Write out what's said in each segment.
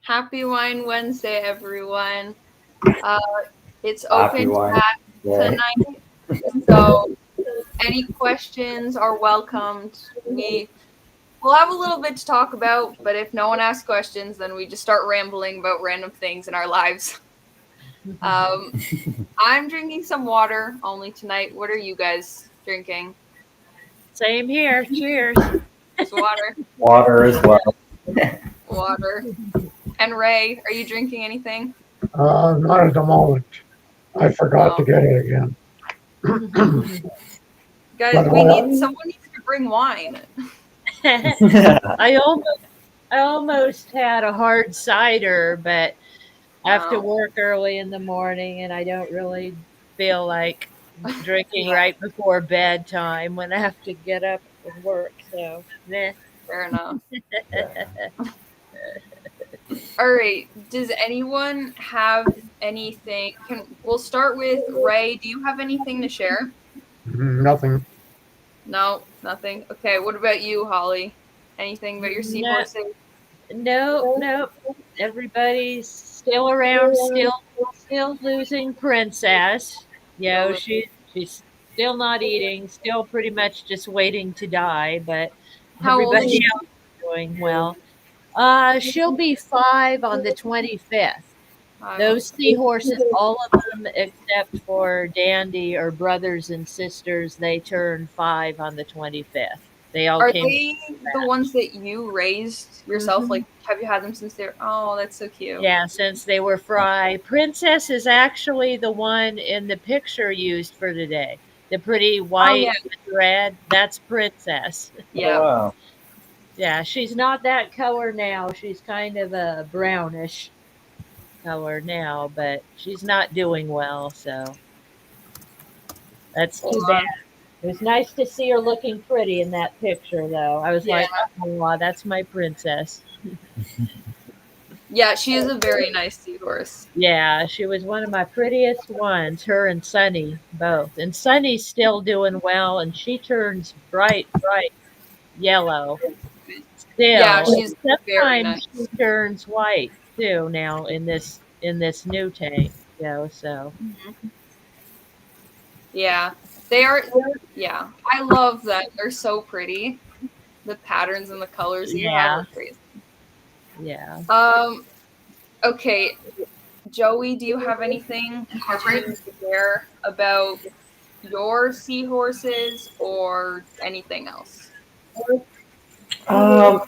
Happy Wine Wednesday, everyone. Uh, it's Happy open wine. chat Yeah. tonight, so any questions are welcomed. We'll have a little bit to talk about, but if no one asks questions, then we just start rambling about random things in our lives. Um, I'm drinking some water only tonight. What are you guys drinking? Same here. Cheers. Just water. Water as well. Water. And Ray, are you drinking anything? Not at the moment. I forgot to No. get it again. Guys, But what? someone needs to bring wine. I almost I almost had a hard cider, but I have to No. work early in the morning and I don't really feel like drinking Yeah, right before bedtime when I have to get up and work. So, meh. fair enough. Yeah. All right. Does anyone have anything? We'll start with Ray. Do you have anything to share? Nothing. No, nothing. Okay. What about you, Holly? Anything about your No, seahorses? nope. Everybody's still around, still losing princess. Still She's still not eating, still pretty much just waiting to die, but How old is everybody she? else is doing well. She'll be 5 on the 25th. 5 on Those seahorses, all of them except for Dandy are brothers and sisters. They turn 5 on the 25th. They all Are came. they the ones that you raised yourself? Hmm. Like, have you had them since they're? Oh, that's so cute. Yeah, since they were fry. Princess is actually the one in the picture used for today. The pretty Oh yeah, white with red, that's Princess. Oh yeah. wow. Yeah, she's not that color now. She's kind of a brownish color now, but she's not doing well, so that's Hold too bad. on. It was nice to see her looking pretty in that picture, though. I was Yeah, like, oh, that's my princess. yeah. She is a very nice seahorse. Yeah, she was one of my prettiest ones, her and Sunny both. And Sunny's still doing well, and she turns bright yellow Yeah, still. she's And very sometimes she nice. turns white too now in this new tank, so Mhm. Yeah, they are. Yeah, I love that. They're so pretty. The patterns and the colors you have are yeah, crazy. yeah. Um. Okay, Joey, do you have anything to share about your seahorses or anything else? Um,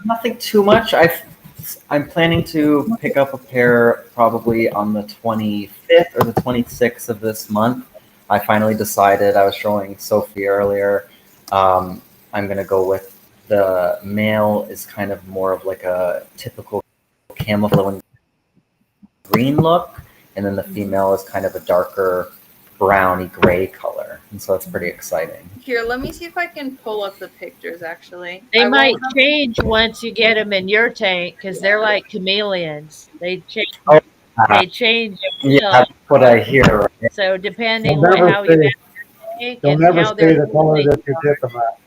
Nothing too much. I'm planning to pick up a pair probably on the 25th or the 26th of this month. I finally decided. I was showing Sophie earlier. I'm gonna go with the male is kind of more of like a typical camouflage green look, and then the Mhm. female is kind of a darker browny gray color, and so it's pretty exciting. Here, let me see if I can pull up the pictures. Actually, They I won't might change once you get them in your tank because they're like chameleons. Oh, They change every yeah, color. that's what I hear. Right? So They'll depending never how you stay. have your tank They'll and never how stay they're the color feeling, that you get them at.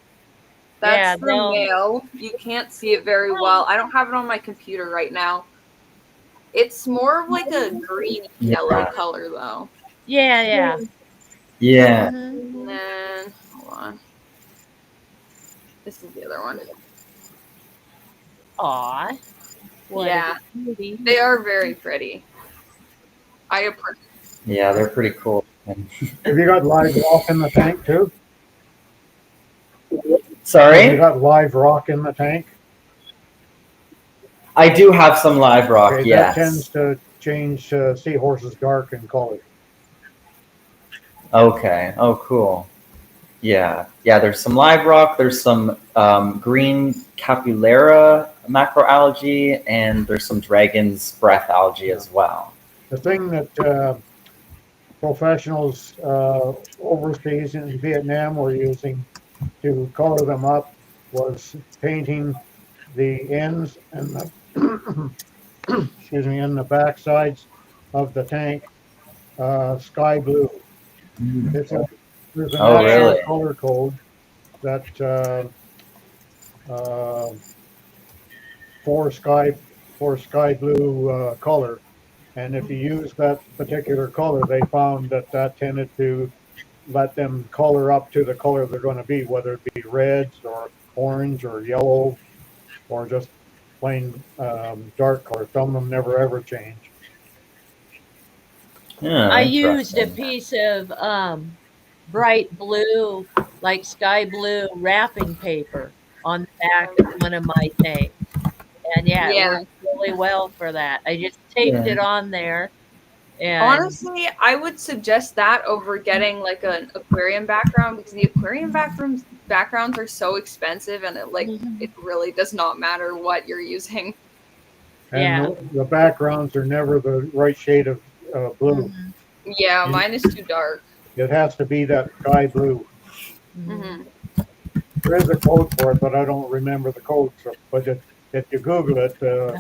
That's yeah, the they'll. male. You can't see it very well. I don't have it on my computer right now. It's more of like a greeny yellow Yeah, color though. Yeah. yeah. Mhm. And then hold on. This is the other one. Aw, what a Yeah, cutie. they are very pretty. I appreciate. Yeah, they're pretty cool. And, Have you got live rock in the tank too? Have you sorry, got live rock in the tank? I do have some live rock. Okay, that tends Yes. to change seahorses dark in color. Okay. Oh, cool. Yeah, yeah. There's some live rock. There's some green capulera macroalgae, and there's some dragon's breath algae Yeah. as well. The thing that professionals overseas in Vietnam were using to color them up was painting the ends and the excuse me, and the back sides of the tank sky blue. Mm. It's a, there's an Oh, Yeah. actual really? color code that uh, for sky for sky blue color. And if you use that particular color, they found that that tended to let them color up to the color they're going to be, whether it be reds or orange or yellow or just plain dark color. Some of them never ever change. Yeah, I used a interesting. piece of bright blue, like sky blue wrapping paper on the back of one of my tanks. And yeah, it Yeah. worked really well for that. I just taped Yeah. it on there and Honestly, I would suggest that over getting like an aquarium background because the aquarium backgrounds are so expensive and it really does not matter what you're using. And yeah. the backgrounds are never the right shade of blue. Mhm, Yeah, mine is too dark. It has to be that sky blue. mhm. Hmm. There is a code for it, but I don't remember the code. So, but if you Google it, the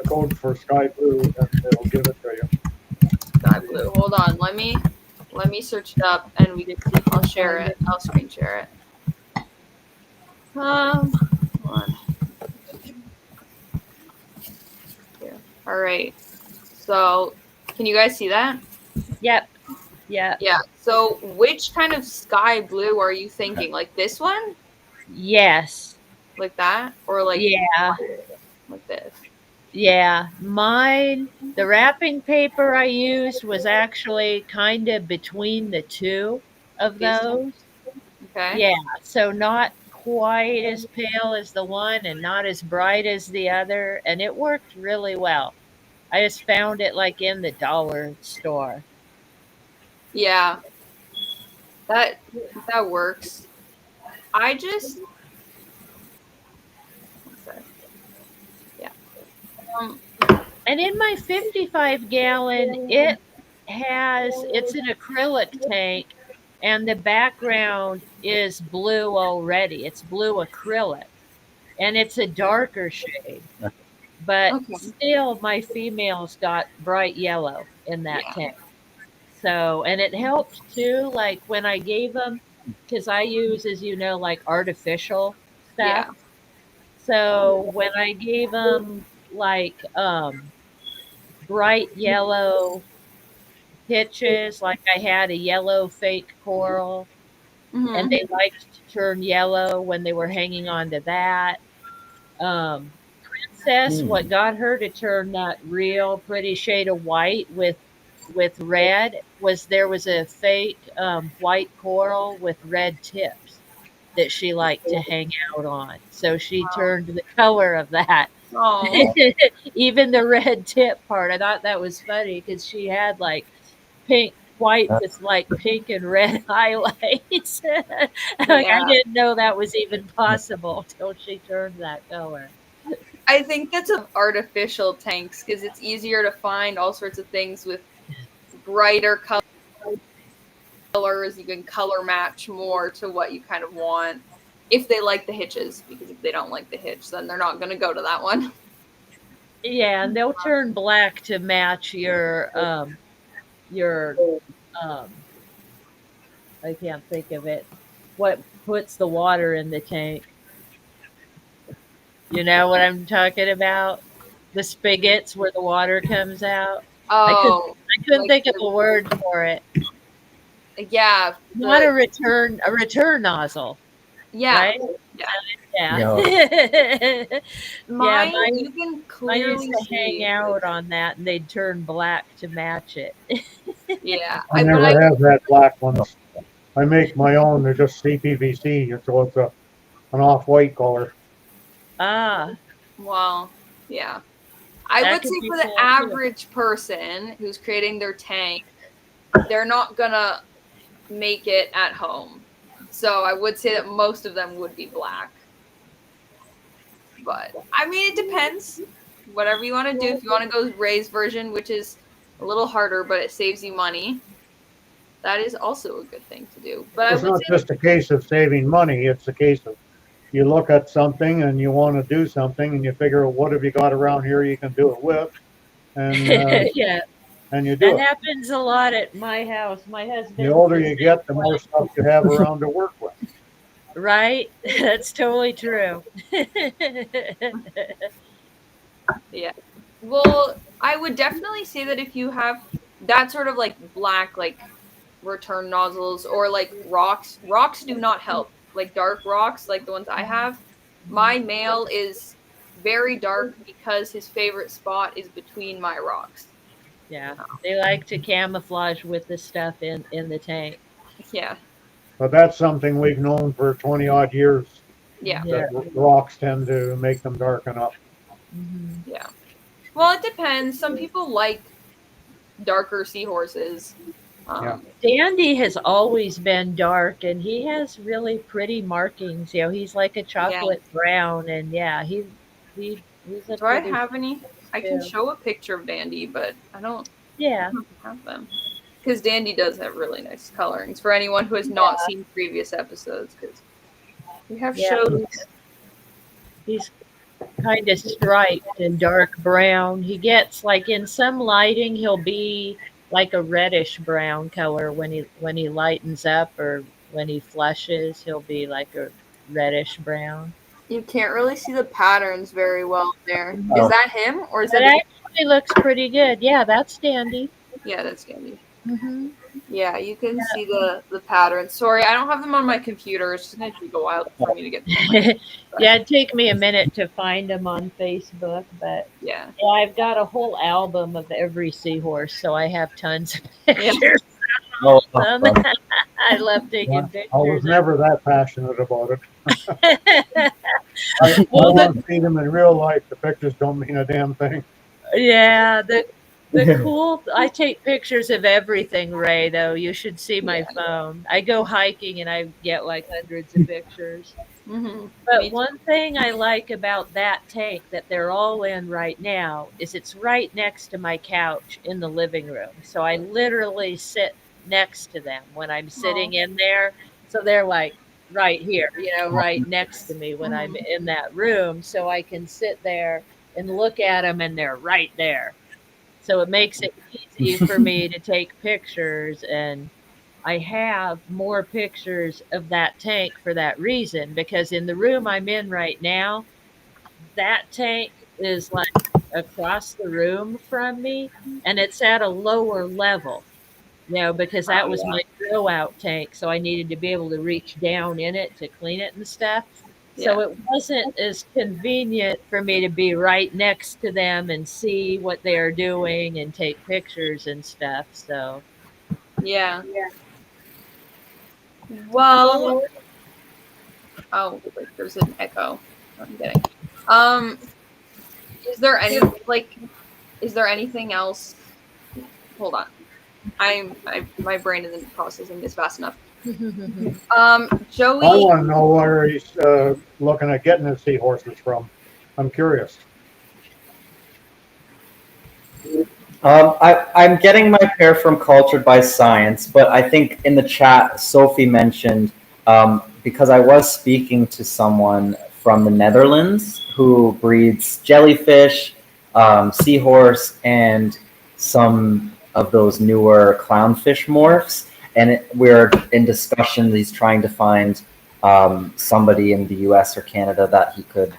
code for sky blue, then it'll give it to you. Sky blue. Hold on. Let me search it up and I'll share it. I'll screen share it. Hold on. Here. All right. So, can you guys see that? Yep. Yep. Yeah. So, which kind of sky blue are you thinking? Like this one? Yes. Like that? Or Yeah. like this? Yeah. Mine, the wrapping paper I used was actually kind of between the two of These two? those. Okay. Yeah. So not quite as pale as the one and not as bright as the other. And it worked really well. I just found it like in the dollar store. Yeah. That that works. I just one sec. Yeah. Um, And in my 55 gallon, it's an acrylic tank and the background is blue already. It's blue acrylic and it's a darker shade. But okay. still, my females got bright yellow in that Yeah. tank. So, and it helped too, like when I gave them, because I use, as you know, like artificial stuff. Yeah. So when I gave them like bright yellow pitches, like I had a yellow fake coral, and Mhm. they liked to turn yellow when they were hanging on to that. Princess, Hmm. what got her to turn that real pretty shade of white with red was there was a fake white coral with red tips that she liked to hang out on. So she turned the color of that. Oh. Even the red tip part. I thought that was funny because she had like pink, white Uh, with like pink and red highlights. Like I Yeah. didn't know that was even possible till she turned that color. I think that's a artificial tanks because it's easier to find all sorts of things with brighter colors. You can color match more to what you kind of want if they like the hitches. Because if they don't like the hitch, then they're not going to go to that one. Yeah, and they'll turn black to match your um I can't think of it. What puts the water in the tank? You know what I'm talking about? The spigots where the water comes out. I couldn't Oh, I couldn't like think of a word for it. yeah, Not a return nozzle, yeah, right? yeah. Yeah. no. Yeah, Mine, you can mine used clearly to hang see. out on that and they'd turn black to match it. Yeah, I but I never have had black ones. I make my own. They're just CPVC, so it's an off-white color. Ah, well, yeah. I that would could say be for the cool too. average person who's creating their tank, they're not gonna make it at home. So I would say that most of them would be black. But I mean, it depends. Whatever you want to do. If you want to go raised version, which is a little harder, but it saves you money, that is also a good thing to do. But I It's would not say that, just a case of saving money. It's a case of you look at something and you want to do something and you figure, what have you got around here you can do it with, and Yeah, and you do that it. happens a lot at my house. My The husband's older the you get, the more stuff you have around to work with. right? That's totally true. yeah. Well, I would definitely say that if you have that sort of like black, like return nozzles or like rocks do not help. Like dark rocks, like the ones I have. My male is very dark because his favorite spot is between my rocks. Yeah, they like to camouflage with the stuff in the tank. Yeah, But that's something we've known for 20 odd years, yeah, Yeah. that rocks tend to make them darken up. Mhm. yeah. Well, it depends. Some people like darker seahorses. Yeah. Dandy has always been dark, and he has really pretty markings. You know, he's like a Yeah. chocolate brown, and yeah, he's a Do I pretty have any? I can too. show a picture of Dandy, but I don't Yeah, have them. Because Dandy does have really nice colorings for anyone who has not seen previous episodes. Because we have yeah, showed. he's kind of striped and dark brown. He gets like in some lighting, he'll be like a reddish brown color when he lightens up, or when he flushes, he'll be like a reddish brown. You can't really see the patterns very well there. Is Oh, that him or is It that a? actually looks pretty good. Yeah, that's Dandy. Yeah, that's Dandy. Hmm. Yeah, you can see the patterns. Sorry, I don't have them on my computer. It's just gonna take a while for me to get them on my. Yeah, it'd take me a minute to find them on Facebook, but Yeah, yeah, I've got a whole album of every seahorse, so I have tons of yeah, pictures oh, of them. awesome. I love Yeah, taking I was pictures never that passionate about it. of. I Well, want to see them in real life. The pictures don't mean a damn thing. yeah, the cool. I take pictures of everything, Ray. Though you should see my yeah. phone. I go hiking and I get like hundreds of pictures. But Me too. one thing I like about that tank that they're all in right now is it's right next to my couch in the living room. So I literally sit next to them when I'm Oh. sitting in there. So they're like right here, right next to me when I'm Mhm. in that room. So I can sit there and look at them and they're right there. So it makes it easy for me to take pictures, and I have more pictures of that tank for that reason, because in the room I'm in right now, that tank is like across the room from me, and it's at a lower level, because that Oh was yeah, my grow out tank. So I needed to be able to reach down in it to clean it and stuff. So yeah, it wasn't as convenient for me to be right next to them and see what they are doing and take pictures and stuff. So, yeah. Well, oh wait, there's an echo. I'm getting. Um, is there any like? Is there anything else? Hold on. My brain isn't processing this fast enough. I Joey. want to know where he's looking at getting his seahorses from. I'm curious. I'm getting my pair from Cultured by Science, but I think in the chat, Sophie mentioned because I was speaking to someone from the Netherlands who breeds jellyfish, seahorse, and some of those newer clownfish morphs. And we're in discussion. He's trying to find somebody in the US or Canada that he could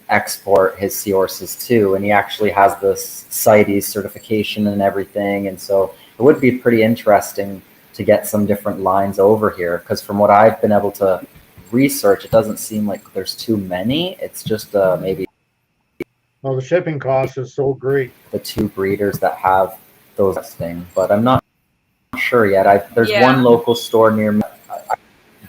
export his seahorses to, and he actually has this CITES certification and everything. And so it would be pretty interesting to get some different lines over here, because from what I've been able to research, it doesn't seem like there's too many. It's just maybe Well, the shipping cost is so great. the two breeders that have those things, but I'm not sure yet. There's Yeah, one local store near me I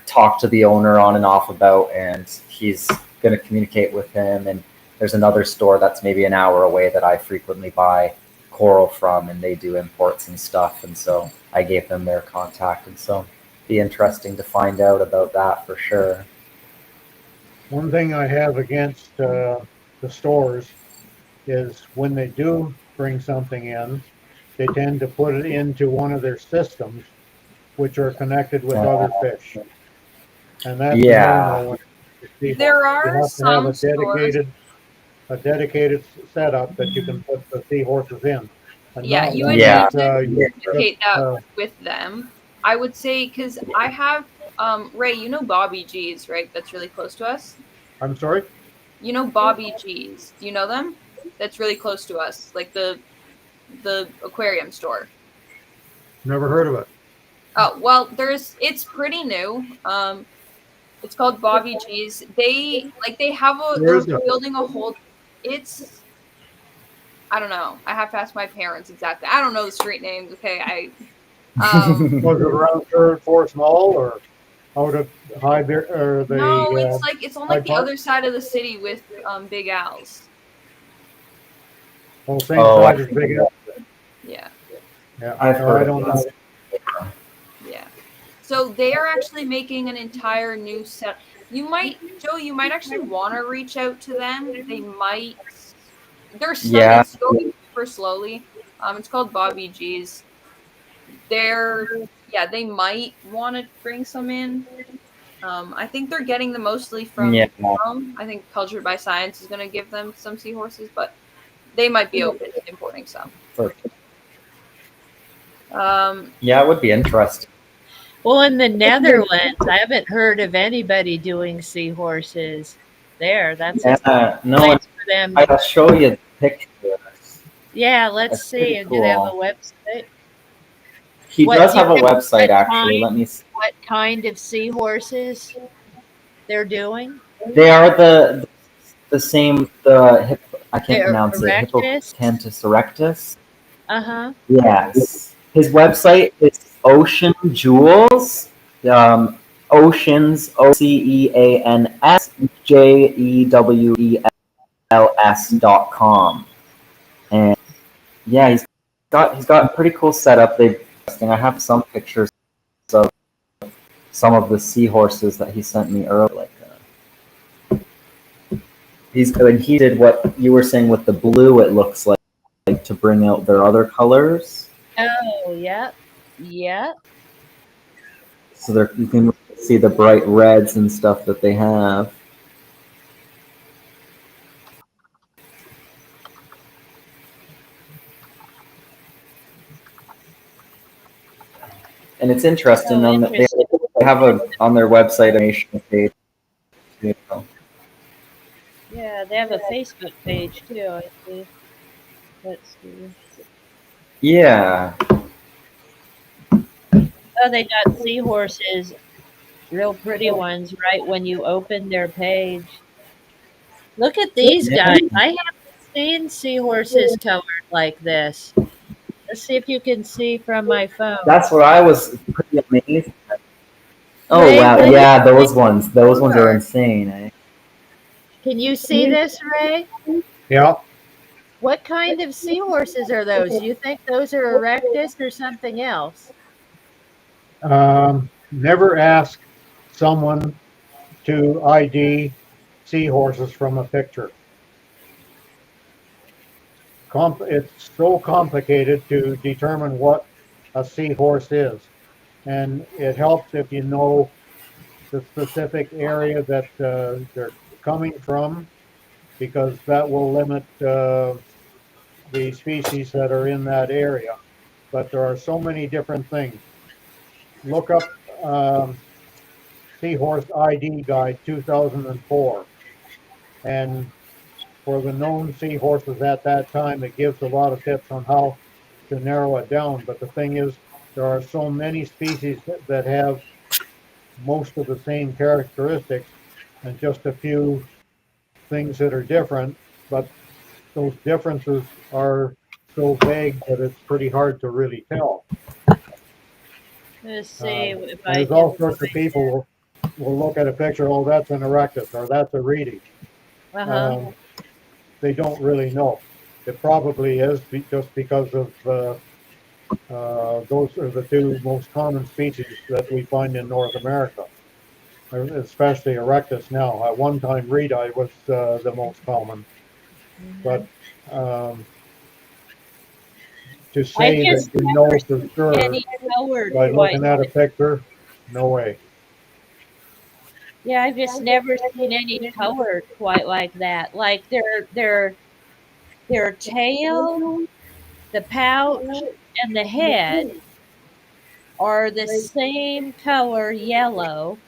talked to the owner on and off about, and he's going to communicate with him. And there's another store that's maybe an hour away that I frequently buy coral from, and they do imports and stuff. And so I gave them their contact, and so it'd be interesting to find out about that for sure. One thing I have against the stores is when they do bring something in, they tend to put it into one of their systems, which are connected with other fish. And that's a Yeah, no-no when it's seahorse. there You are have to have some stores. a dedicated setup that you can put the seahorses in, and Yeah, not you would one yeah, need that to you just communicate that with them. I would say because I have Ray. You know Bobby G's, right? That's really close to us. I'm sorry. You know Bobby G's. Do you know them? that's really close to us, like the aquarium store. Never heard of it. Oh well, it's pretty new. It's called Bobby G's. Where They're is it? building a whole. It's I don't know. I have to ask my parents exactly. I don't know the street names. Okay, Was it around Third Forest Mall or out at Hyde or no, the it's on like Hyde the Park? other side of the city with Big Al's. On the same Oh, side as Big L. Yeah, Yeah, I've no, heard I of don't know. this. yeah. So they are actually making an entire new set. You might, Joe. You might actually want to reach out to them. They might. Yeah. It's going super slowly. It's called Bobby G's. They're yeah. They might want to bring some in. I think they're getting them mostly Yeah. from. I think Cultured by Science is going to give them some seahorses, but they might be open to importing some. Yeah, it would be interesting. Well, in the Netherlands, I haven't heard of anybody doing seahorses there. That's a Yeah, no, place for them. I'll show you the pictures. Yeah, let's That's see. pretty And do they have a cool. website? He What does do you have a know website, what actually. Let me see. What kind of seahorses they're doing? They are the same, I can't They're pronounce it, erectus. Hippocanthus erectus. Uh-huh. Yes. His website is Ocean Jewels. Oceans, OceansJewels.com. And yeah, he's got a pretty cool setup. I have some pictures of some of the seahorses that he sent me earlier. Like he did what you were saying with the blue. It looks like to bring out their other colors. Oh, yep. Yep. So there you can see the bright reds and stuff that they have. And it's interesting Oh, they have on their website information page. You know. Yeah, they have a Facebook page too, I see. Let's see. Yeah. Oh, they got seahorses, real pretty ones, right when you open their page. Look at these guys. I haven't seen seahorses colored like this. Let's see if you can see from my phone. That's what I was pretty amazed at. Oh Ray, wow, what yeah, is those ones are insane. Eh? Can you see this, Ray? Yeah, What kind of seahorses are those? Do you think those are erectus or something else? never ask someone to ID seahorses from a picture. It's so complicated to determine what a seahorse is. And it helps if you know the specific area that they're coming from, because that will limit the species that are in that area. But there are so many different things. Look up Seahorse ID Guide 2004. And for the known seahorses at that time, it gives a lot of tips on how to narrow it down. But the thing is, there are so many species that have most of the same characteristics and just a few things that are different. But those differences are so vague that it's pretty hard to really tell. Let's see if I There's can all sorts of find people will look at a picture, oh, that's an erectus or that's a reedy. it. Uh-huh. They don't really know. It probably is just because of those are the two most common species that we find in North America, especially erectus now. At one time, reedi was the most common, but to I say that just you never know for seen sure any colored by quite. looking at a picture, no way. Yeah, I've just never seen any colored quite like that. Like their tail, the pouch, and the head are the same color yellow,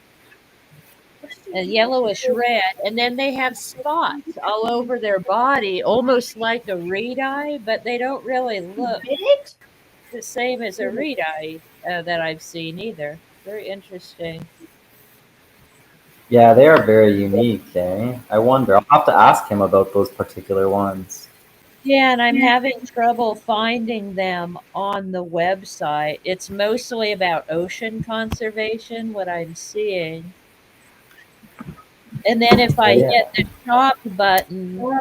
a yellowish red, and then they have spots all over their body, almost like a reed eye, but they don't really look the same as a reed eye that I've seen either. Very interesting. Yeah, they are very unique, eh? I wonder. I'll have to ask him about those particular ones. Yeah, and I'm having trouble finding them on the website. It's mostly about ocean conservation, what I'm seeing. And then if But I hit yeah, the shop button,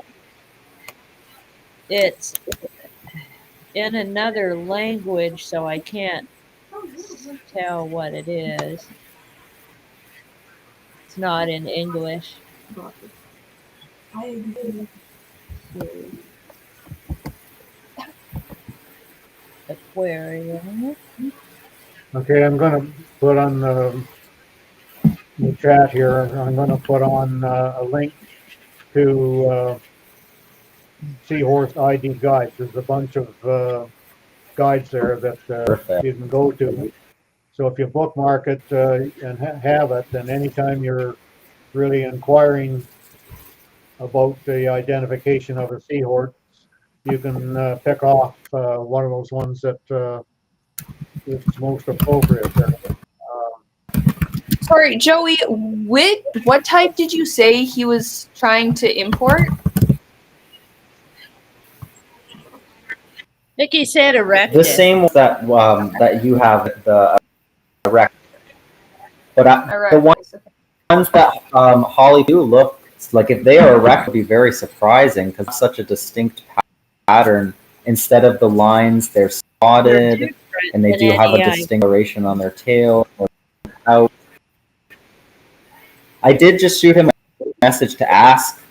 it's in another language, so I can't tell what it is. It's not in English. Aquarium. Okay, I'm gonna put on the chat here, I'm gonna put on a link to Seahorse ID guides. There's a bunch of guides there that perfect. you can go to. So if you bookmark it and have it, then anytime you're really inquiring about the identification of a seahorse, you can pick off one of those ones that is most appropriate there. Sorry, Joey, what type did you say he was trying to import? Nikki said The erectus. same ones that you have the rec, but the ones that Holly do look like if they are erect would be very surprising because it's such a distinct pattern. Instead of the lines, they're spotted, and they do have a distinct coloration on their tail. Out. I did just shoot him a message to ask,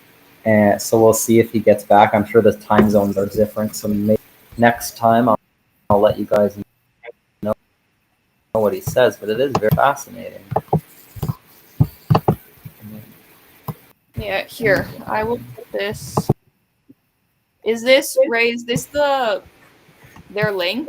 and so we'll see if he gets back. I'm sure the time zones are different, so maybe next time I'll let you guys know what he says. But it is very fascinating. Yeah, here, I will put this. Is this, Ray, is this their link?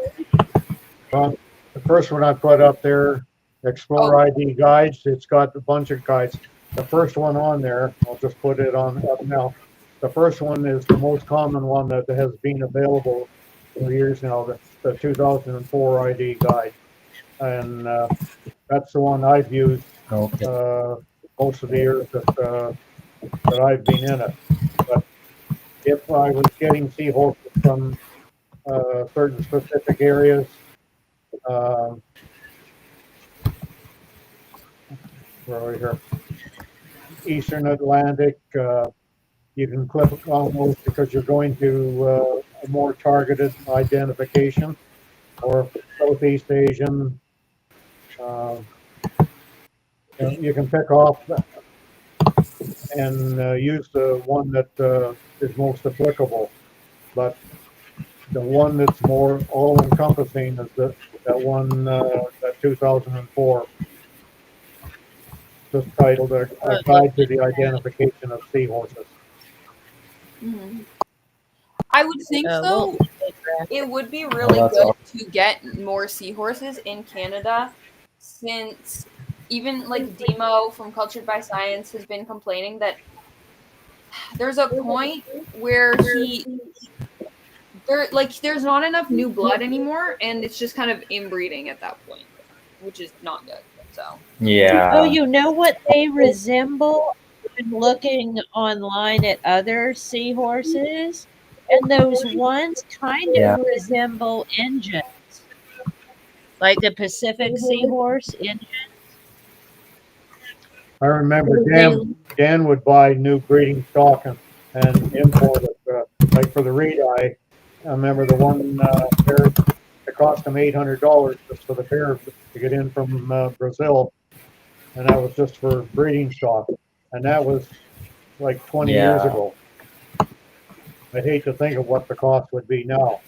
The first one I put up there, Explore ID guides, it's got a bunch of guides. The first one on there, I'll just put it on up now. The first one is the most common one that has been available for years now, the 2004 ID guide. And that's the one I've used most of the years that I've been in it. But if I was getting seahorses from certain specific areas, where are we here? Eastern Atlantic, you can click on those because you're going to a more targeted identification, or Southeast Asian. You can pick off and use the one that is most applicable, but the one that's more all-encompassing is that one, that 2004, just titled a Guide to the Identification of Seahorses. Mm-hmm. I would think so. It would be really good to get more seahorses in Canada, since even like Demo from Cultured by Science has been complaining that there's a point where there's not enough new blood anymore, and it's just kind of inbreeding at that point, which is not good. So yeah. Oh, you know what they resemble? I've been looking online at other seahorses, and those ones kind of resemble engines, like the Pacific seahorse engine. I remember Dan would buy new breeding stock and import it, like for the reed eye. I remember the one pair, it cost him $800 just for the pair to get in from Brazil, and that was just for breeding stock, and that was like 20 years ago. I'd hate to think of what the cost would be now,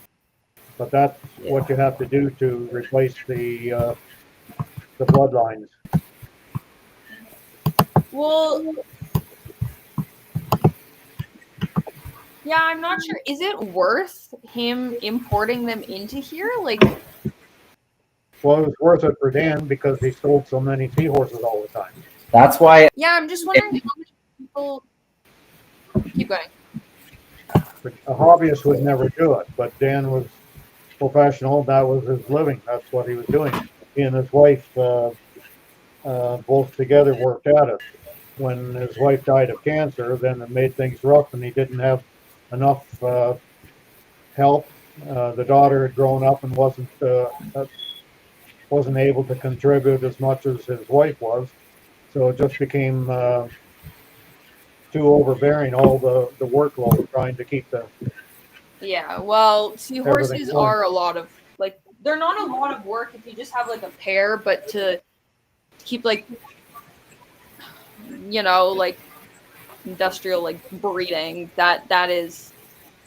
but that's what you have to do to replace the bloodlines. well, yeah, I'm not sure. Is it worth him importing them into here? Like, well, it was worth it for Dan because he sold so many seahorses all the time. That's why Yeah, I'm just wondering how many people keep going. But a hobbyist would never do it, but Dan was professional. That was his living. That's what he was doing. He and his wife both together worked at it. When his wife died of cancer, then it made things rough, and he didn't have enough help. The daughter had grown up and wasn't able to contribute as much as his wife was, so it just became too overbearing. All the workload trying to keep Yeah, well, everything seahorses going. are a lot of like they're not a lot of work if you just have like a pair, but to keep like like industrial like breeding, that is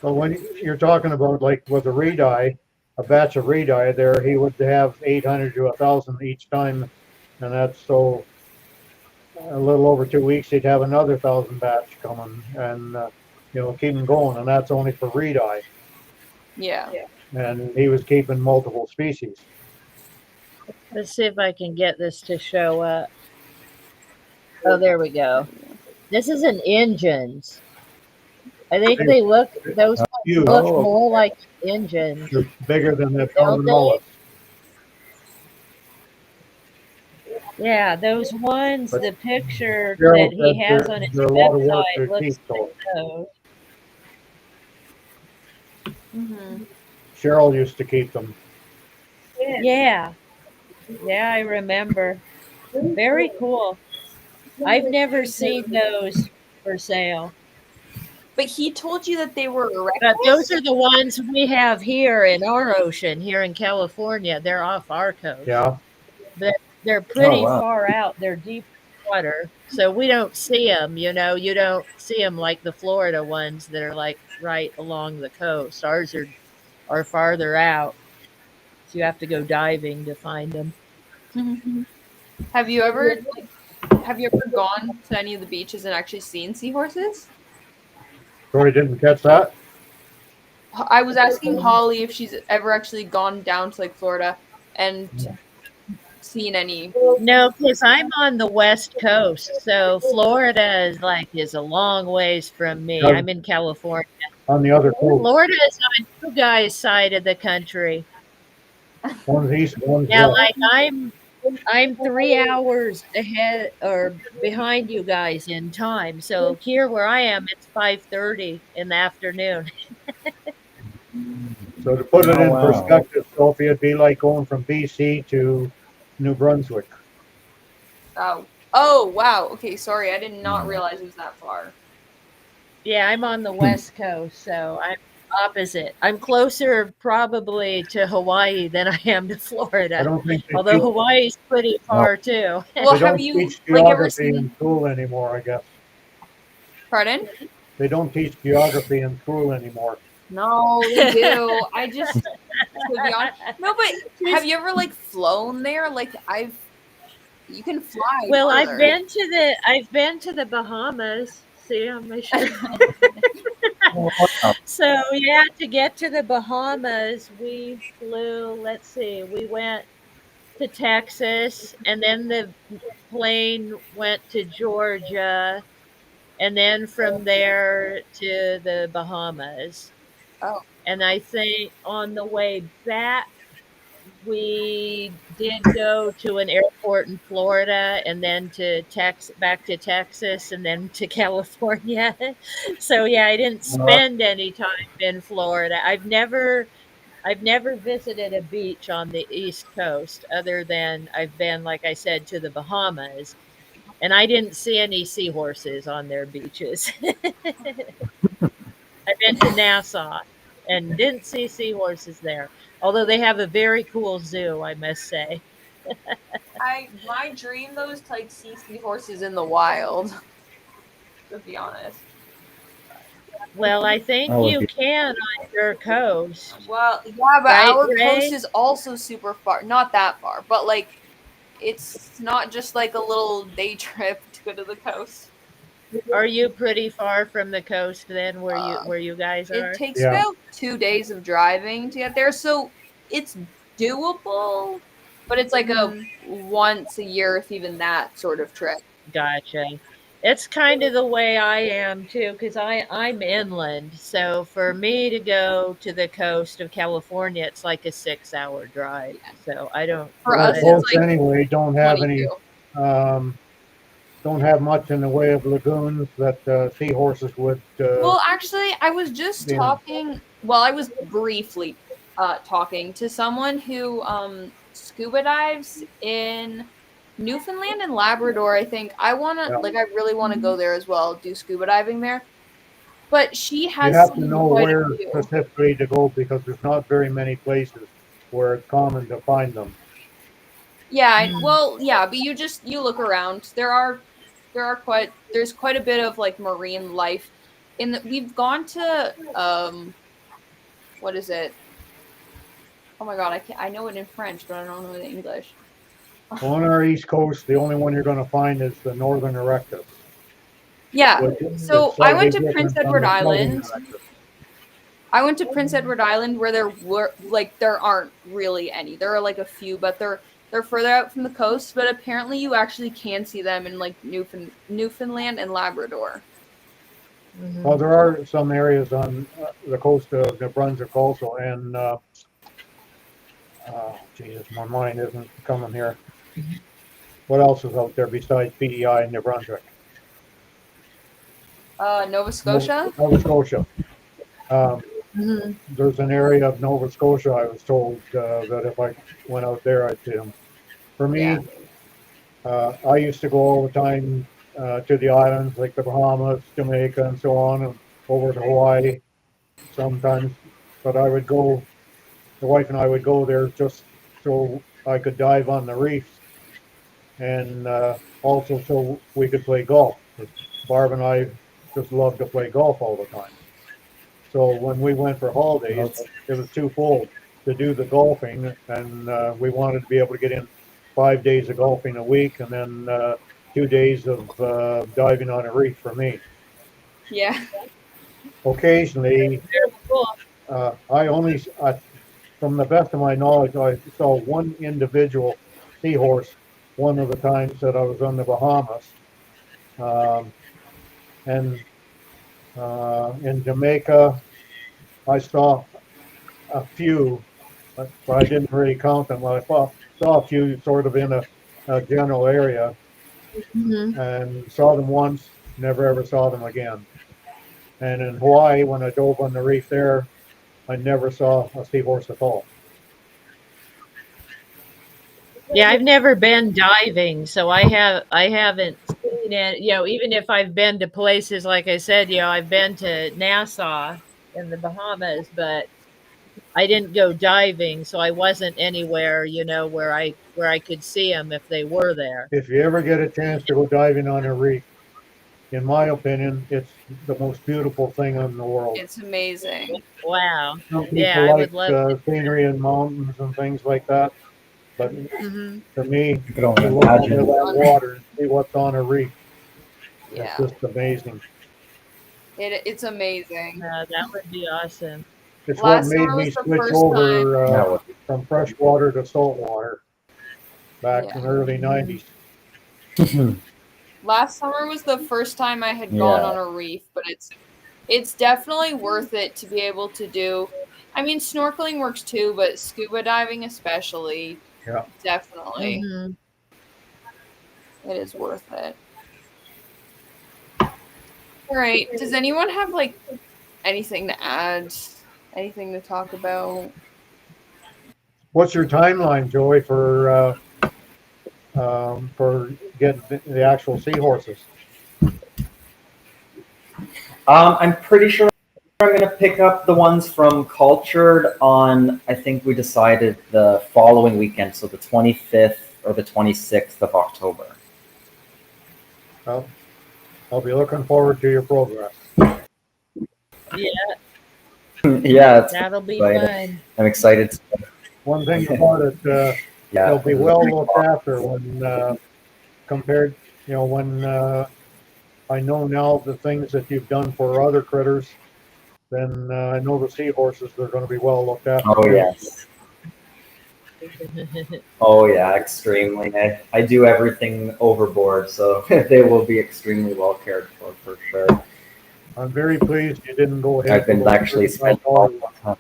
So when you're talking about like with a reed-eye, a batch of reed-eye there, he would have 800 to 1,000 each time, and that's so a little over 2 weeks he'd have another 1,000 batch coming, and keep him going, and that's only for reed-eye, yeah. and he was keeping multiple species. Let's see if I can get this to show up. Oh, there we go. This is an Injuns. I think those Huge. look Oh, more like Injuns, They're bigger than the don't common they? mullet. Yeah, those ones, But the picture Cheryl that he said has on his they're a lot of work website to looks keep, like though. those. Mm-hmm. Cheryl used to keep them. Yeah, yeah, I remember. Very cool. I've never seen those for sale. But he told you that they were But those reckless? are the ones we have here in our ocean, here in California. They're off our coast. Yeah. But they're oh pretty wow. far out. They're deep water. So we don't see them, you don't see them like the Florida ones that are like right along the coast. Ours are farther out. So you have to go diving to find them. Have you ever gone to any of the beaches and actually seen seahorses? Troy didn't catch that. I was asking Holly if she's ever actually gone down to like Florida and seen any. No, because I'm on the west coast. So Florida is a long ways from me. Does I'm in California. on the other coast. Florida is on you guys' side of the country. One's east, one's Yeah, west. like I'm 3 hours ahead or behind you guys in time. So here where I am, it's 5:30 in the afternoon. So to put it Oh in wow. perspective, Sophie, it'd be like going from BC to New Brunswick. Oh wow. Okay, sorry. I did not realize it was that far. Yeah, I'm on the west coast, so I'm opposite. I'm closer probably to Hawaii than I am to I Florida. don't think they Although teach, Hawaii's pretty Oh, far too. Well, they have don't you teach like ever geography in seen? school anymore, I guess. Pardon? They don't teach geography in school anymore. No, they do. I just to be honest. No, but have you ever like flown there? Like you can fly Well, farther. I've been to the Bahamas. See on my shirt. wow. So yeah, to get to the Bahamas, we flew. Let's see, we went to Texas, and then the plane went to Georgia, and then from there to the Bahamas. Oh, And I think on the way back, we did go to an airport in Florida and then back to Texas and then to California. So yeah, I didn't spend any time in Florida. I've never visited a beach on the East Coast other than I've been, like I said, to the Bahamas, and I didn't see any seahorses on their beaches. I've been to Nassau and didn't see seahorses there, although they have a very cool zoo, I must say. my dream though is to like see seahorses in the wild. To be honest. Well, I That think would you be can on your coast, Well, yeah, but right, our coast Ray? is also super far. Not that far, but like it's not just like a little day trip to go to the coast. Are you pretty far from the coast then, where you Uh, where you guys it are? takes Yeah. about 2 days of driving to get there, so it's doable, but it's like a once a year, if even that, sort of trip. Gotcha. It's kind of the way I am too, because I'm inland. So for me to go to the coast of California, it's like a 6 hour drive. Yeah. So I don't, For Those us, I it's don't, boats like anyway $22. um, don't have much in the way of lagoons that seahorses would Well, actually, I was just be in. talking. Well, I was briefly talking to someone who scuba dives in Newfoundland and Labrador. I think I wanna Yeah. like I really want to go there as well, do scuba diving there. But she You has have to seen know quite a where few. specifically to go because there's not very many places where it's common to find them. Yeah, mm, well, yeah, but you look around. There's quite a bit of like marine life in the we've gone to what is it? Oh my god, I know it in French, but I don't know it in English. On our east coast, the only one you're going to find is the northern erectus, Yeah. which is So I slightly went to Prince different from Edward the southern Island. erectus. I went to Prince Edward Island where there aren't really any. There are like a few, but they're further out from the coast, but apparently you actually can see them in like Newfoundland and Labrador. Well, mhm. there are some areas on the coast of New Brunswick also, and oh, Jesus, my mind isn't coming here. What else is out there besides PEI and New Brunswick? Nova Scotia? Nova Scotia. Um, Mhm. there's an area of Nova Scotia I was told that if I went out there, I'd see them. For Yeah. me, I used to go all the time to the islands like the Bahamas, Jamaica, and so on, and over to Hawaii sometimes. But I would go, the wife and I would go there just so I could dive on the reefs and also so we could play golf. Barb and I just love to play golf all the time. So when we went for holidays, it was twofold to do the golfing, and we wanted to be able to get in 5 days of golfing a week, and then 2 days of diving on a reef for me. Yeah. Occasionally, Very cool. I only, from the best of my knowledge, I saw one individual seahorse one of the times that I was on the Bahamas, um, and in Jamaica, I saw a few, but I didn't really count them. I saw a few sort of in a general area Mhm. and saw them once, never ever saw them again. And in Hawaii, when I dove on the reef there, I never saw a seahorse at all. Yeah, I've never been diving, so I haven't seen it. You know, even if I've been to places like I said, you know, I've been to Nassau in the Bahamas, but I didn't go diving, so I wasn't anywhere, you know, where I could see them if they were there. If you ever get a chance to go diving on a reef, in my opinion, it's the most beautiful thing in the world. It's amazing. Wow. Some Yeah, people I like would love to. scenery and mountains and things like that, but Hmm. for me, You could only to look into imagine. that water and see what's on a reef, it's Yeah. just amazing. It's amazing. That would be awesome. It's what Last made summer me was the switch first time. over That would from fresh water to salt water back Yeah. in the early Mhm. 90s. Last summer was the first time I had gone yeah. on a reef, but it's definitely worth it to be able to do. I mean, snorkeling works too, but scuba diving especially, Yeah. definitely, Mhm. it is worth it. All right. Does anyone have like anything to add? Anything to talk about? What's your timeline, Joey, for getting the actual seahorses? I'm pretty sure I'm going to pick up the ones from Cultured on, I think we decided the following weekend, so the 25th or the 26th of October. Well, I'll be looking forward to your progress. Yeah, Yeah, it's that'll be exciting. fun. I'm excited. One thing about it, Yeah, they'll be this is a well pretty looked after when compared, when I know now the things that you've done for other critters, then I know the seahorses, they're going to be well looked after Oh, too. yes. Oh yeah, extremely. I do everything overboard, so they will be extremely well cared for sure. I'm very pleased you didn't go ahead I've for been those actually spending all $35. the time.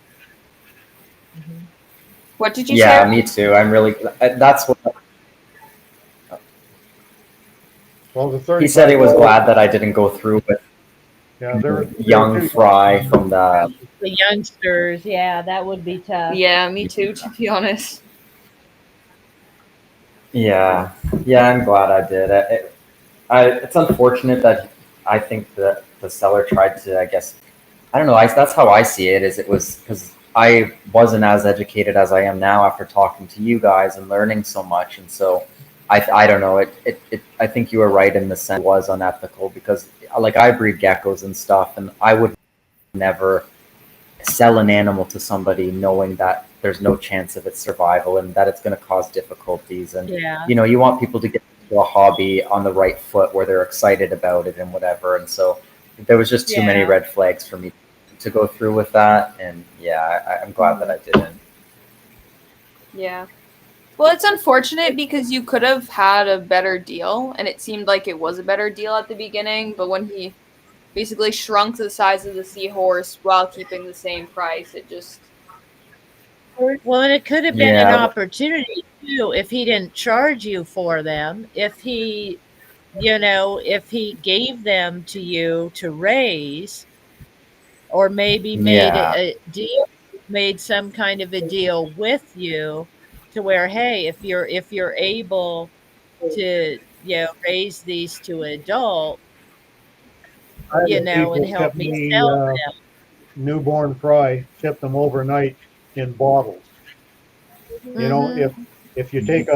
Mhm. What did you say? Yeah, me too. I'm really. That's what Well, the he said. He was $35, glad that I didn't go through with yeah, they're young too Fry young. from the. The youngsters, yeah, that would be tough. Yeah, me too, to be honest. Yeah, yeah. I'm glad I did. It's unfortunate that I think that the seller tried to. I guess I don't know. That's how I see it. Is it was because I wasn't as educated as I am now after talking to you guys and learning so much, and so I don't know. I think you were right in the sense it was unethical because like I breed geckos and stuff, and I would never sell an animal to somebody knowing that there's no chance of its survival and that it's going to cause difficulties. And Yeah, you want people to get into a hobby on the right foot where they're excited about it and whatever. And so there was just too many yeah. red flags for me to go through with that. And yeah, I'm glad that Mhm. I didn't. Yeah. Well, it's unfortunate because you could have had a better deal, and it seemed like it was a better deal at the beginning, but when he basically shrunk the size of the seahorse while keeping the same price, it just. Well, and it could have been an Yeah, opportunity too if he didn't charge you for them. If he, if he gave them to you to raise, or maybe made yeah, a deal, made some kind of a deal with you to where, hey, if you're able to, raise these to adult, I had and people help ship me me sell newborn fry, ship them overnight in bottles. You know, Mm-hmm. if you take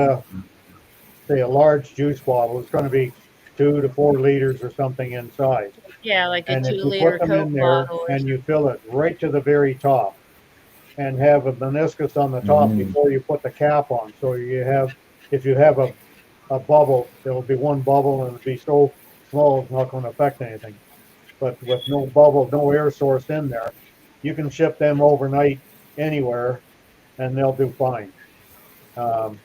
say a large juice bottle, it's going to be 2 to 4 liters or something in size. yeah, like a And if two you put liter them in Coke there bottle or and something. you fill it right to the very top and have a meniscus on the top mm, before you put the cap on. So if you have a bubble, there'll be one bubble and it'll be so small it's not going to affect anything. But with no bubble, no air source in there, you can ship them overnight anywhere and they'll do fine. Um,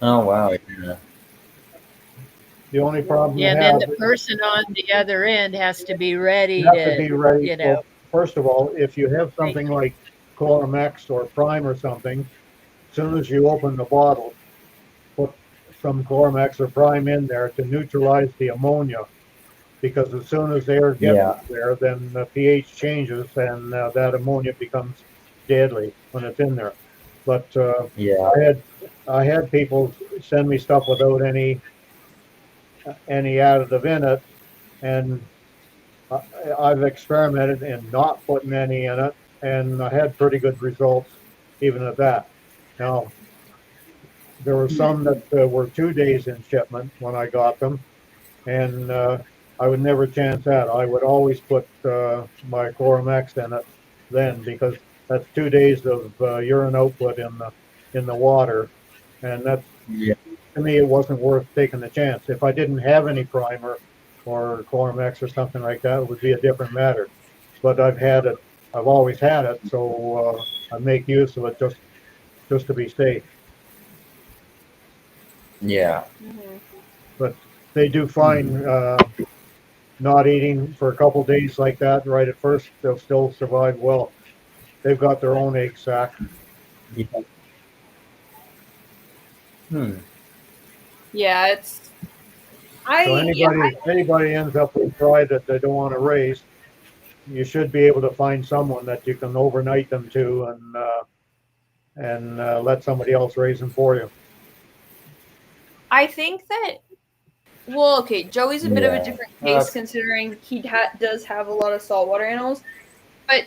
oh wow, yeah, the only problem you Yeah, and then have, the person on the other end has to be you ready have to to, be ready. you know, Well, first of all, if you have make something like Colomex or Prime or something, as soon as you open the bottle, put some Colomex or Prime in there to neutralize the ammonia. Because as soon as the air gets yeah, there, then the pH changes and that ammonia becomes deadly when it's in there. But yeah, I had I had people send me stuff without any additive in it, and I, I've experimented in not putting any in it, and I had pretty good results even at that. Now there were some that were 2 days in shipment when I got them, and I would never chance that. I would always put my Chloromex in it then because that's 2 days of urine output in the water, and that's yeah, to me it wasn't worth taking the chance. If I didn't have any primer or Chloromex or something like that, it would be a different matter. But I've had it. I've always had it, so I make use of it just to be safe. yeah. Mm-hmm. But they do fine not eating for a couple of days like that right at first. They'll still survive well. They've got their own egg sac. Yeah. Hmm. Yeah, it's. So Yeah. anybody ends up with fry that they don't want to raise, you should be able to find someone that you can overnight them to and let somebody else raise them for you. I think that. Well, okay, Joey's a bit of a Yeah. different case That's considering does have a lot of saltwater animals, but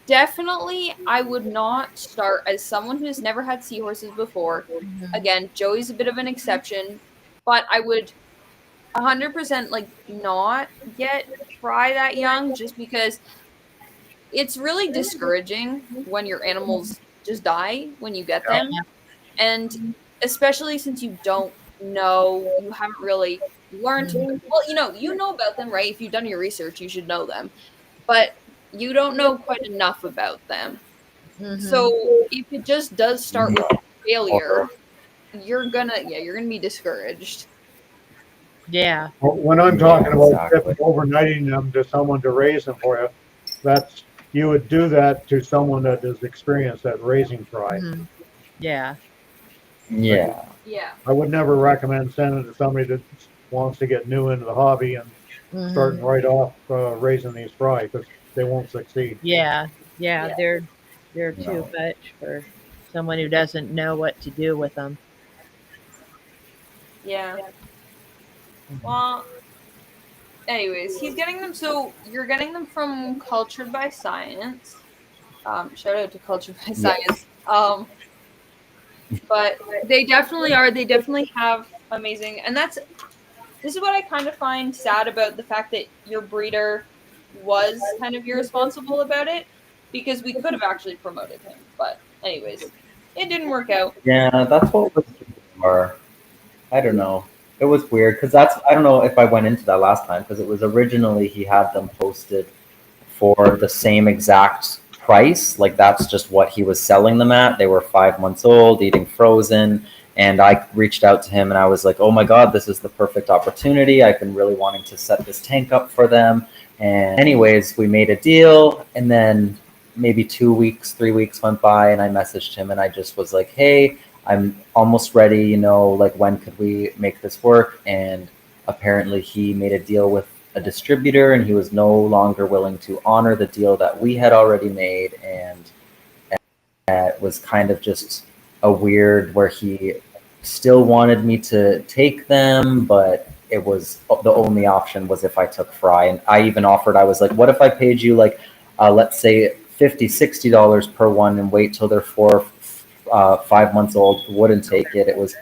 definitely I would not start as someone who has never had seahorses before. Mhm. Again, Joey's a bit of an exception, but I would 100% like not get fry that young just because it's really discouraging when your animals just die when you get them. And especially since you don't know, you haven't really learned. Well, you know about them, right? If you've done your research, you should know them, but you don't know quite enough about them. Mhm. So if it just does start with failure, you're gonna be discouraged. Yeah. Well, when I'm Yeah, talking about exactly. overnighting them to someone to raise them for you, that's you would do that to someone that is experienced at raising fry. Mhm. Yeah. Yeah. Yeah. I would never recommend sending it to somebody that wants to get new into the hobby and starting Mhm. right off raising these fry because they won't succeed. Yeah. Yeah. Yeah. They're too No. much for someone who doesn't know what to do with them. Yeah. Well, anyways, he's getting them. So you're getting them from Cultured by Science. Shout out to Cultured by Yes. Science. But they definitely are. They definitely have amazing, and this is what I kind of find sad about the fact that your breeder was kind of irresponsible about it, because we could have actually promoted him. But anyways, it didn't work out. Yeah, that's what was before. I don't know. It was weird because I don't know if I went into that last time because it was originally he had them posted for the same exact price. Like that's just what he was selling them at. They were 5 months old, eating frozen. And I reached out to him and I was like, oh my God, this is the perfect opportunity. I've been really wanting to set this tank up for them. And, anyways, we made a deal. And then maybe 2 weeks, 3 weeks went by and I messaged him and I just was like, hey, I'm almost ready. Like when could we make this work? And apparently he made a deal with a distributor and he was no longer willing to honor the deal that we had already made, and it was kind of just a weird where he still wanted me to take them, but it was the only option was if I took fry. And I even offered, I was like, what if I paid you like let's say $50-$60 per one and wait till they're 5 months old? Wouldn't take it. It was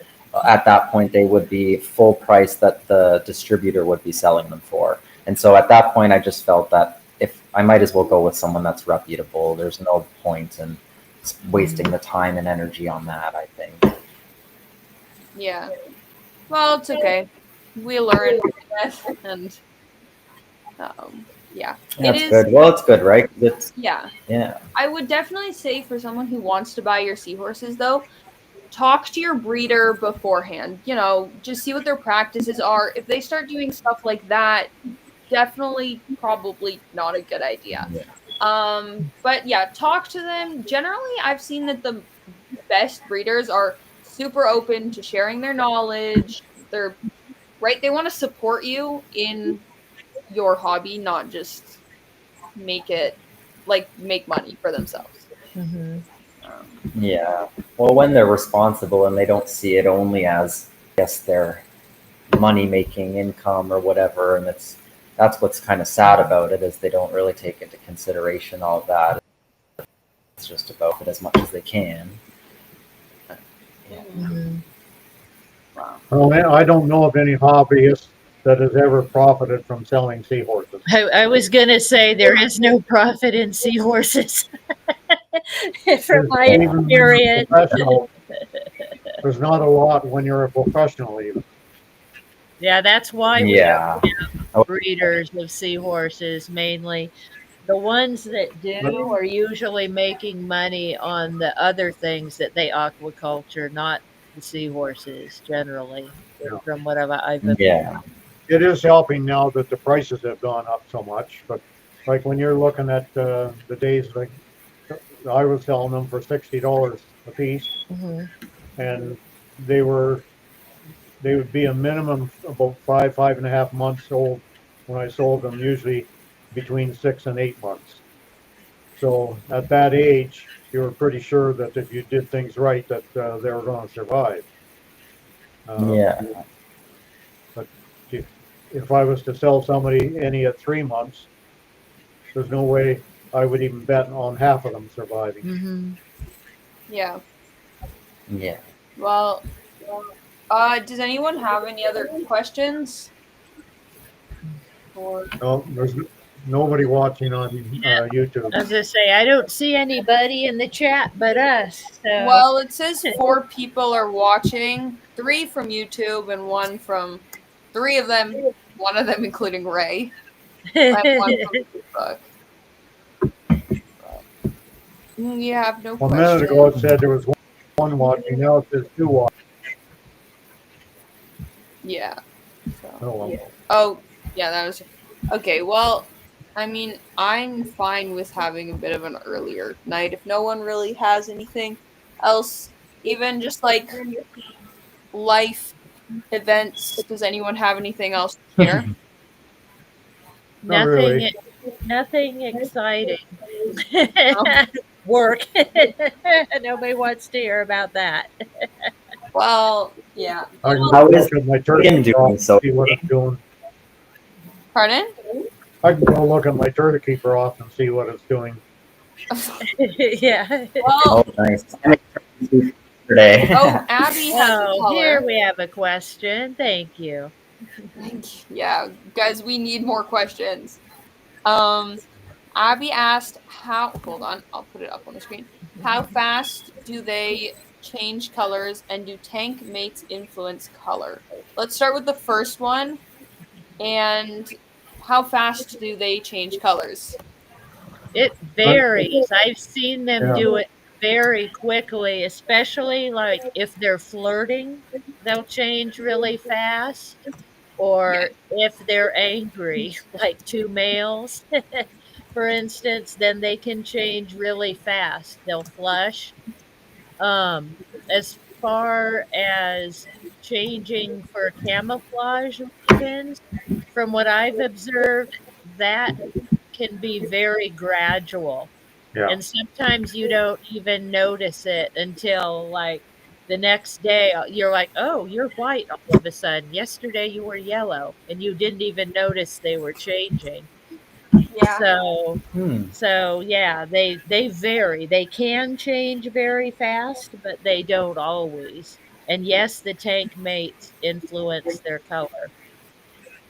at that point they would be full price that the distributor would be selling them for. And so at that point I just felt that if I might as well go with someone that's reputable. There's no point in wasting the time and energy on that, I think. Yeah. Well, it's okay. We learn, I guess, and yeah, it That's is. good. Well, it's good, right? Yeah, Yeah. I would definitely say for someone who wants to buy your seahorses, though, talk to your breeder beforehand. Just see what their practices are. If they start doing stuff like that, definitely probably not a good idea. Yeah. But yeah, talk to them. Generally, I've seen that the best breeders are super open to sharing their knowledge. They're right. They want to support you in your hobby, not just make money for themselves. Mhm. Um, Yeah. Well, when they're responsible and they don't see it only as, I guess, their money making income or whatever, and that's what's kind of sad about it is they don't really take into consideration all of that. It's just about it as much as they can. Yeah. Mhm. wow. Well, I don't know of any hobbyist that has ever profited from selling seahorses. I was gonna say there is no profit in seahorses, from There's, my even when you're a experience. professional, there's not a lot when you're a professional even. Yeah, that's why we Yeah. have breeders of seahorses mainly. The ones that But do are usually making money on the other things that they aquaculture, not the seahorses generally, you know, from what I've been. Yeah. it is helping now that the prices have gone up so much. But like when you're looking at the days, like I was selling them for $60 a piece, Mhm. and they were they would be a minimum about 5.5 months old when I sold them, usually between 6 and 8 months. So at that age, you were pretty sure that if you did things right, that they were going to survive. Um, Yeah. but if I was to sell somebody any at 3 months, there's no way I would even bet on half of them surviving. Mhm. Yeah. Yeah. Well, does anyone have any other questions? Or No, there's nobody watching on YouTube. I was gonna say I don't see anybody in the chat but us. So well, it says 4 people are watching, 3 from YouTube and three of them, one of them including Ray, and one from Facebook. You have no A minute ago, it questions. said there was 1 watching. Now it says 2 watching. Yeah. So. Oh, well. Oh, yeah, that was okay. Well, I mean, I'm fine with having a bit of an earlier night if no one really has anything else, even just like life events. Does anyone have anything else to share? Not really. Nothing exciting. No? Work. Nobody wants to hear about that. Well, yeah. I can How go is look at my Ian turkey doing, broth and see Sophie? what it's doing. Pardon? I can go look at my turkey broth and see what it's doing. Yeah. Well, Oh, nice. I made turkey soup today. oh, Abby has a Oh, here color. we have a question. Thank you. Yeah, guys, we need more questions. Abby asked how, hold on, I'll put it up on the screen. How fast do they change colors and do tank mates influence color? Let's start with the first one. And how fast do they change colors? It But, varies. I've seen them yeah, do it very quickly, especially like if they're flirting, they'll change really fast. Yeah, Or if they're angry, like two males, for instance, then they can change really fast. They'll flush. As far as changing for camouflage reasons, from what I've observed, that can be very gradual. yeah. And sometimes you don't even notice it until like the next day. You're like, oh, you're white all of a sudden. Yesterday you were yellow and you didn't even notice they were changing. yeah, So Hmm. so yeah, they vary. They can change very fast, but they don't always. And yes, the tank mates influence their color.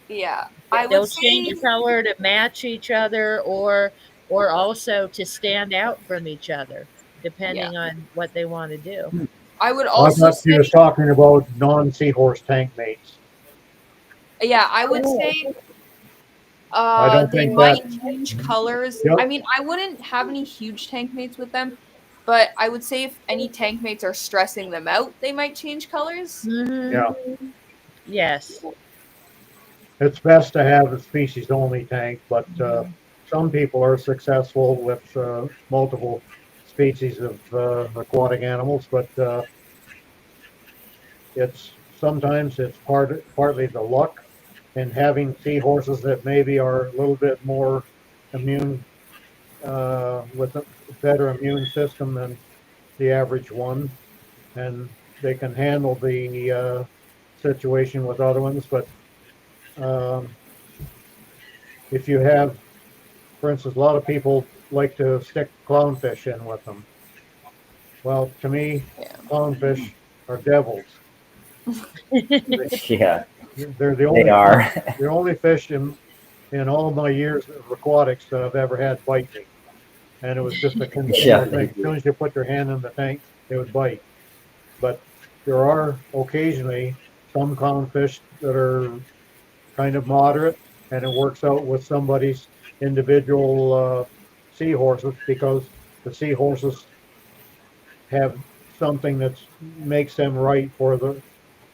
yeah. I would They'll change say, color to match each other or also to stand out from each other, yeah. depending on what they want to do. I would I also thought she was say, talking about non-seahorse tank mates. yeah, I would say I don't they think that. might change colors. Yep. I mean, I wouldn't have any huge tank mates with them, but I would say if any tank mates are stressing them out, they might change colors. Hmm. Yeah. Yes. It's best to have a species only tank, but Mhm. some people are successful with multiple species of aquatic animals. But it's sometimes it's partly the luck, and having seahorses that maybe are a little bit more immune with a better immune system than the average one, and they can handle the situation with other ones. But um, if you have, for instance, a lot of people like to stick clownfish in with them. Well, to me, Yeah. clownfish are devils. Yeah, They're the they only are. the only fish in all my years of aquatics that I've ever had bite me, and it was just a Yeah, continual they thing. As do. soon as you put your hand in the tank, they would bite. But there are occasionally some clownfish that are kind of moderate, and it works out with somebody's individual seahorses because the seahorses have something that makes them right for the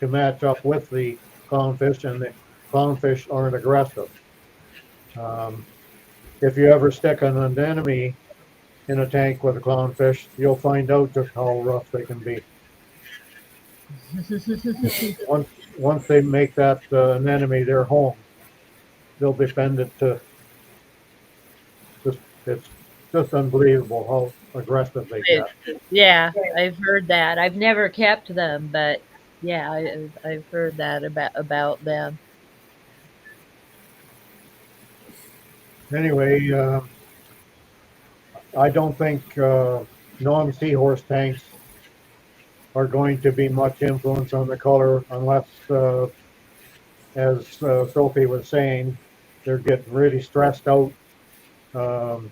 to match up with the clownfish, and the clownfish aren't aggressive. Um, if you ever stick an anemone in a tank with a clownfish, you'll find out just how rough they can be. Once they make that anemone their home, they'll defend it to just it's just unbelievable how aggressive they It- get. yeah, I've heard that. I've never kept them, but yeah, I've heard that about them. Anyway, I don't think non-seahorse tanks are going to be much influence on the color unless, as Sophie was saying, they're getting really stressed out um,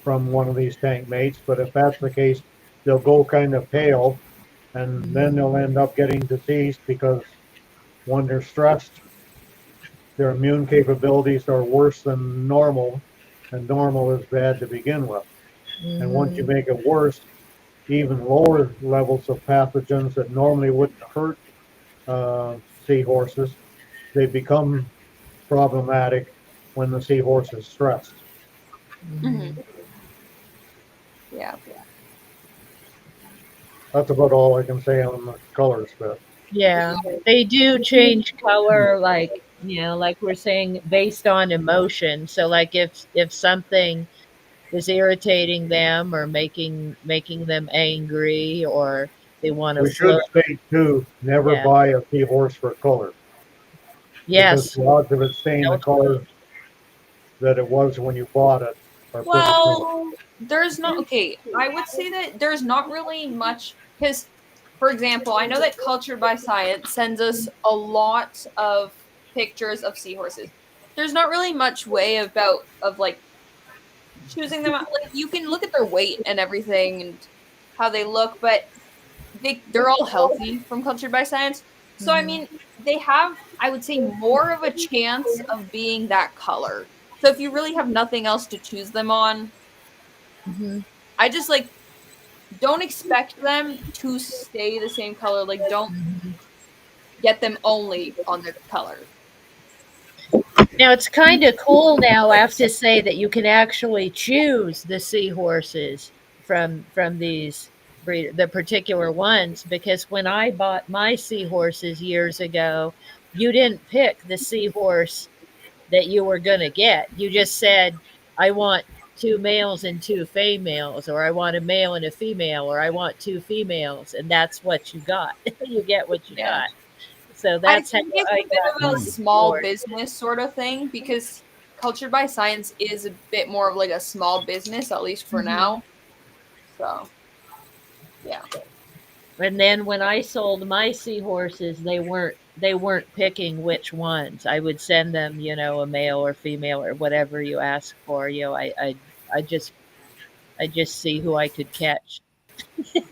from one of these tank mates. But if that's the case, they'll go kind of pale, and then they'll end up getting deceased because when they're stressed, their immune capabilities are worse than normal, and normal is bad to begin with. And once you Hmm. make it worse, even lower levels of pathogens that normally wouldn't hurt seahorses, they become problematic when the seahorse is stressed. Mhm. Yeah. That's about all I can say on the colors bit. Yeah, they do change color, like like we're saying, based on emotion. So, like if something is irritating them or making them angry, or they want to We should float. state too, never Yeah. buy a seahorse for color because Yes. the odds of it staying the No. color that it was when you bought it are pretty slim. Well, there's not okay. I would say that there's not really much because, for example, I know that Cultured by Science sends us a lot of pictures of seahorses. There's not really much way about of like choosing them out. Like you can look at their weight and everything and how they look, but they're all healthy from Cultured by Science. So I Mhm. mean, they have I would say more of a chance of being that color. So if you really have nothing else to choose them on, Mhm. I just like don't expect them to stay the same color. Like don't Mhm. get them only on their color. Now it's kind of cool now, I have to say, that you can actually choose the seahorses from these the particular ones, because when I bought my seahorses years ago, you didn't pick the seahorse that you were going to get. You just said, I want two males and two females, or I want a male and a female, or I want two females, and that's what you got. You get what you Yeah. got. So I that's how think it's I a bit got of a my small seahorse. business sort of thing because Cultured by Science is a bit more of like a small business, at least for Mhm. now. So yeah. And then when I sold my seahorses, they weren't picking which ones. I would send them, a male or female or whatever you ask for. I just see who I could catch.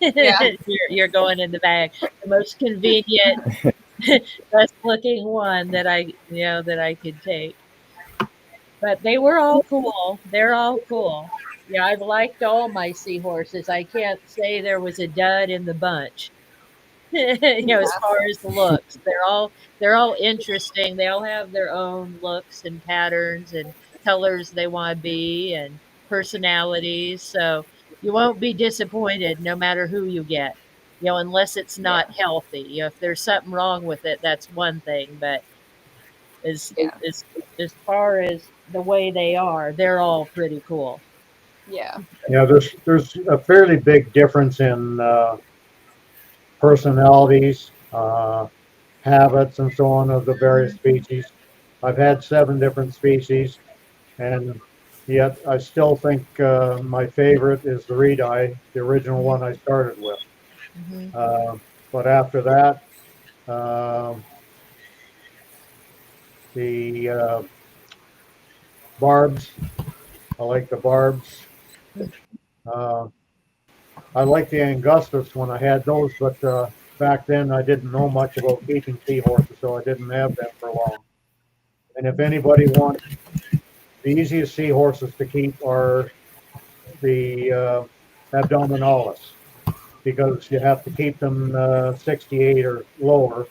Yeah. You're going in the bag. The most convenient, best looking one that I could take. But they were all cool. They're all cool. Yeah, I've liked all my seahorses. I can't say there was a dud in the bunch. As Yeah. far as the looks, they're all interesting. They all have their own looks and patterns and colors they want to be, and personalities. So you won't be disappointed no matter who you get. Unless it's Yeah. not healthy. If there's something wrong with it, that's one thing. But as Yeah. as as far as the way they are, they're all pretty cool. Yeah. Yeah, there's a fairly big difference in personalities, habits, and so on of the various species. I've had 7 different species, and yet I still think my favorite is the Redeye, the original one I started with. Hmm. Uh, but after that, uh, the Barbs, I like the Barbs. Uh, I like the Angustus when I had those, but back then I didn't know much about keeping seahorses, so I didn't have them for long. And if anybody wants the easiest seahorses to keep are the abdominalis because you have to keep them 68 or lower,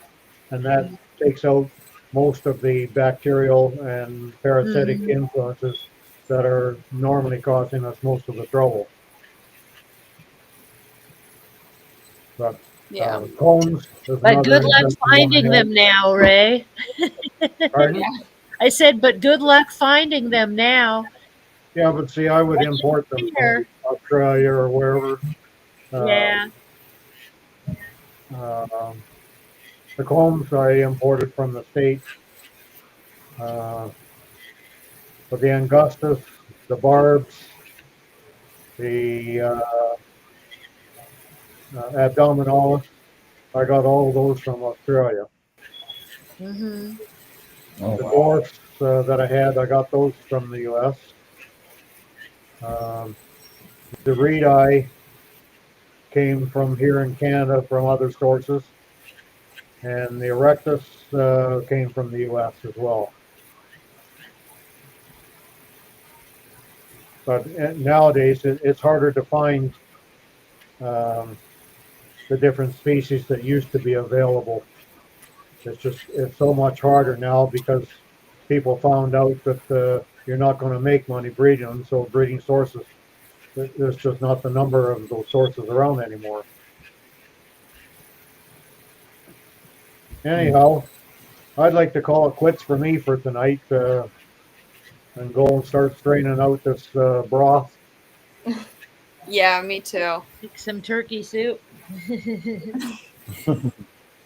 and that takes out most of the bacterial and parasitic Hmm. influences that are normally causing us most of the trouble. But Yeah. combs is But another good luck interesting one finding I had. them now, Ray. Pardon? Yeah. I said, but good luck finding them now. Yeah, but see, I would When import them you're from here. Australia or wherever. Um, Yeah. um, the combs I imported from the States. Uh, but the Angustus, the Barbs, the Abdominalis, I got all of those from Australia. Hmm. Oh The wow. dwarfs that I had, I got those from the U.S. Um, the reed eye came from here in Canada from other sources, and the erectus came from the U.S. as well. But nowadays, it's harder to find um, the different species that used to be available. It's so much harder now because people found out that you're not going to make money breeding them. So breeding sources, there's just not the number of those sources around anymore. Anyhow, I'd like to call it quits for me for tonight and go and start straining out this broth. Yeah, me too. Make some turkey soup.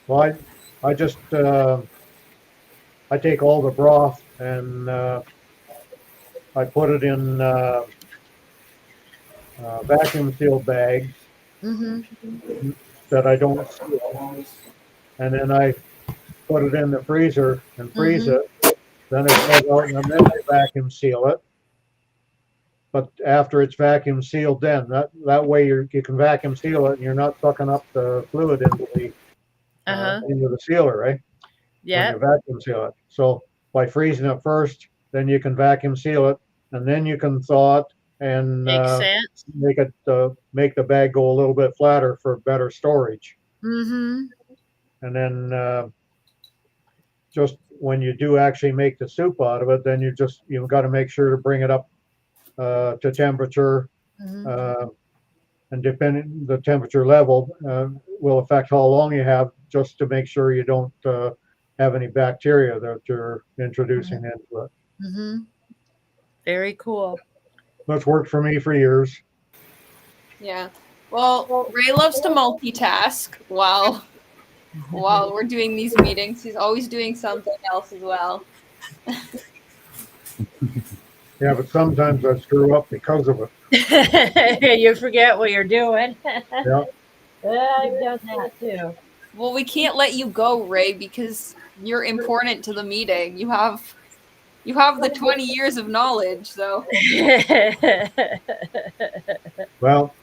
Well, I just I take all the broth and I put it in vacuum sealed bags Hmm. that I don't seal, and then I put it in the freezer and freeze Hmm. it. Then it goes out and then I vacuum seal it. But after it's vacuum sealed, then that way you can vacuum seal it and you're not sucking up the fluid Uh-huh. into the sealer, right? When you Yep. vacuum seal it. So by freezing it first, then you can vacuum seal it, and then you can thaw it and Makes sense. make the bag go a little bit flatter for better storage. Hmm. And then just when you do actually make the soup out of it, then you've got to make sure to bring it up to temperature, Hmm. uh, and depending the temperature level will affect how long you have, just to make sure you don't have any bacteria that you're introducing into it. Hmm. Very cool. That's worked for me for years. Yeah. Well, Ray loves to multitask while we're doing these meetings. He's always doing something else as well. Yeah, but sometimes I screw up because of it. You forget what you're doing. Yeah. I've done that too. Well, we can't let you go, Ray, because you're important to the meeting. You have the 20 years of knowledge, so Well,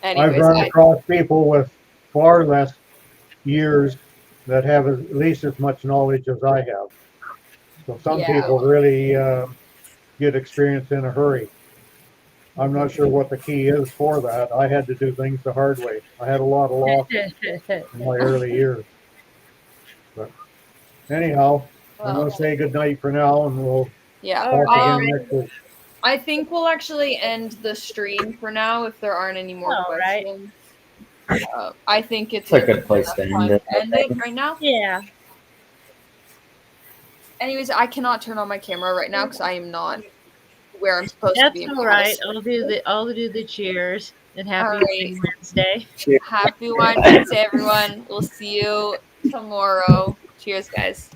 I've anyways, run across people with far less years that have at least as much knowledge as I have. So some yeah. people really get experience in a hurry. I'm not sure what the key is for that. I had to do things the hard way. I had a lot of losses in my early years. But anyhow, I'm going Well, to say good night for now, and we'll yeah. All talk right. again next week. I think we'll actually end the stream for now if there aren't any more All right. questions. I think it's It's a good place to enough end time it. to end it right now. Yeah. Anyways, I cannot turn on my camera right now because I am not where I'm supposed to That's be in all my right. house. I'll do the cheers and happy All right. Wine Wednesday. Happy Wine Wednesday, everyone. We'll see you tomorrow. Cheers, guys.